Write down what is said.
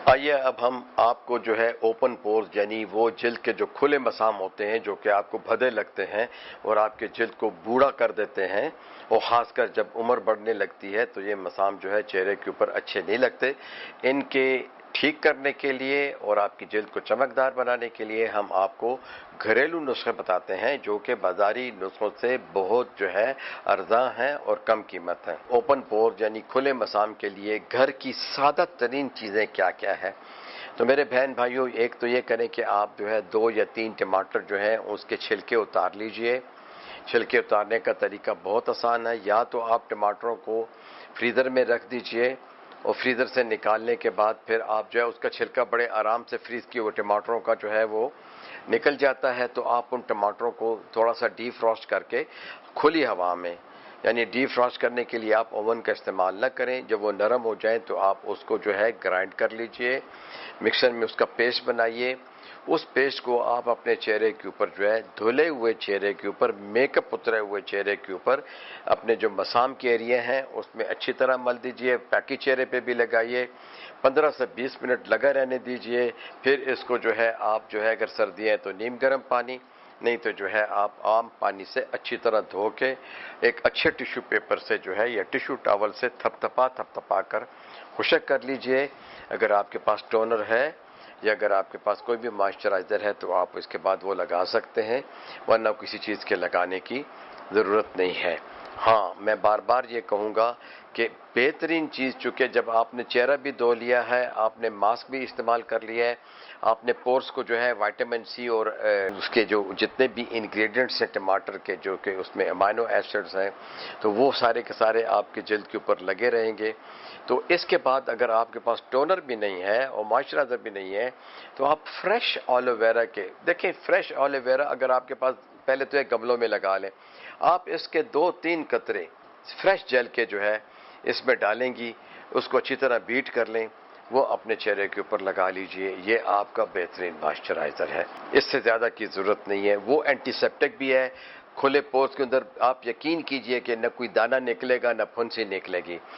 आइए अब हम आपको जो है ओपन पोर्स यानी वो जिल्द के जो खुले मसाम होते हैं जो कि आपको भदे लगते हैं और आपके जिल्द को बूढ़ा कर देते हैं और ख़ासकर जब उम्र बढ़ने लगती है तो ये मसाम जो है चेहरे के ऊपर अच्छे नहीं लगते। इनके ठीक करने के लिए और आपकी जिल्द को चमकदार बनाने के लिए हम आपको घरेलू नुस्खे बताते हैं जो कि बाजारी नुस्खों से बहुत जो है अर्जा हैं और कम कीमत है। ओपन पोर यानी खुले मसाम के लिए घर की सादा तरीन चीज़ें क्या क्या है। तो मेरे बहन भाइयों, एक तो ये करें कि आप जो है 2 या 3 टमाटर जो है उसके छिलके उतार लीजिए। छिलके उतारने का तरीका बहुत आसान है। या तो आप टमाटरों को फ्रीज़र में रख दीजिए और फ्रीज़र से निकालने के बाद फिर आप जो है उसका छिलका बड़े आराम से फ्रीज़ किए हुए टमाटरों का जो है वो निकल जाता है। तो आप उन टमाटरों को थोड़ा सा डीप फ्रॉस्ट करके खुली हवा में, यानी डीप फ्रॉस्ट करने के लिए आप ओवन का इस्तेमाल न करें। जब वो नरम हो जाए तो आप उसको जो है ग्राइंड कर लीजिए, मिक्सर में उसका पेस्ट बनाइए। उस पेस्ट को आप अपने चेहरे के ऊपर जो है धुले हुए चेहरे के ऊपर, मेकअप उतरे हुए चेहरे के ऊपर, अपने जो मसाम के एरिया हैं उसमें अच्छी तरह मल दीजिए। बाकी चेहरे पे भी लगाइए। 15 से 20 मिनट लगा रहने दीजिए। फिर इसको जो है आप जो है अगर सर्दी है तो नीम गर्म पानी, नहीं तो जो है आप आम पानी से अच्छी तरह धो के एक अच्छे टिश्यू पेपर से जो है या टिश्यू टॉवल से थपथपा कर खुशक कर लीजिए। अगर आपके पास टोनर है या अगर आपके पास कोई भी मॉइस्चराइज़र है तो आप इसके बाद वो लगा सकते हैं, वरना किसी चीज़ के लगाने की ज़रूरत नहीं है। हाँ, मैं बार बार ये कहूँगा कि बेहतरीन चीज़, चूँकि जब आपने चेहरा भी धो लिया है, आपने मास्क भी इस्तेमाल कर लिया है, आपने पोर्स को जो है विटामिन सी और उसके जो जितने भी इंग्रेडिएंट्स हैं टमाटर के, जो कि उसमें अमाइनो एसिड्स हैं, तो वो सारे के सारे आपके जल्द के ऊपर लगे रहेंगे। तो इसके बाद अगर आपके पास टोनर भी नहीं है और मॉइस्चराइज़र भी नहीं है तो आप फ्रेश एलोवेरा के, देखें फ्रेश एलोवेरा अगर आपके पास, पहले तो एक गमलों में लगा लें, आप इसके 2-3 कतरे फ्रेश जेल के जो है इसमें डालेंगी, उसको अच्छी तरह बीट कर लें, वो अपने चेहरे के ऊपर लगा लीजिए। ये आपका बेहतरीन मॉइस्चराइज़र है, इससे ज़्यादा की ज़रूरत नहीं है। वो एंटीसेप्टिक भी है। खुले पोर्स के अंदर आप यकीन कीजिए कि न कोई दाना निकलेगा न फुंसी निकलेगी।